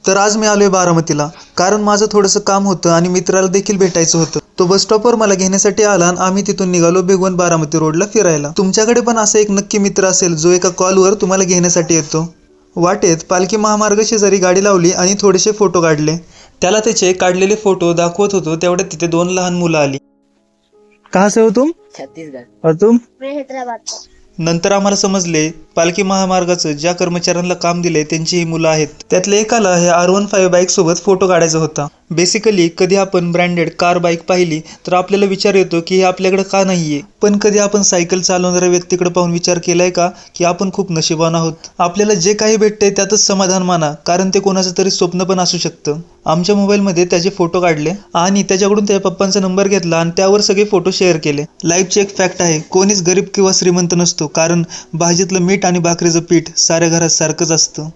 तर आज मी आलोय बारामतीला, कारण माझं थोडंसं काम होतं आणि मित्राला देखील भेटायचं होतं. तो बस स्टॉपवर मला घेण्यासाठी आला आणि आम्ही तिथून निघालो भिगवण बारामती रोडला फिरायला. तुमच्याकडे पण असा एक नक्की मित्र असेल जो एका कॉलवर तुम्हाला घेण्यासाठी येतो. वाटेत पालखी महामार्ग शेजारी गाडी लावली आणि थोडेसे फोटो काढले. त्याला त्याचे काढलेले फोटो दाखवत होतो तेवढ्यात तिथे 2 लहान मुलं आली. कहाँ से हो तुम? छत्तीसगढ़। और तुम? मैं हैदराबाद से। नंतर आम्हाला समजले पालखी महामार्गाचं ज्या कर्मचाऱ्यांना काम दिले त्यांची ही मुलं आहेत. त्यातल्या एकाला हे R15 बाईक सोबत फोटो काढायचा होता. बेसिकली कधी आपण ब्रँडेड कार बाईक पाहिली तर आपल्याला विचार येतो की हे आपल्याकडे का नाहीये. पण कधी आपण सायकल चालवणाऱ्या व्यक्तीकडे पाहून विचार केलाय का की आपण खूप नशिबान आहोत. आपल्याला जे काही भेटतंय त्यातच समाधान माना, कारण ते कोणाचं तरी स्वप्न पण असू शकतं. आमच्या मोबाईलमध्ये त्याचे फोटो काढले आणि त्याच्याकडून त्याच्या पप्पांचा नंबर घेतला आणि त्यावर सगळे फोटो शेअर केले. लाईफची एक फॅक्ट आहे, कोणीच गरीब किंवा श्रीमंत नसतो, कारण भाजीतलं मीठ आणि भाकरीचं पीठ साऱ्या घरात सारखंच असतं.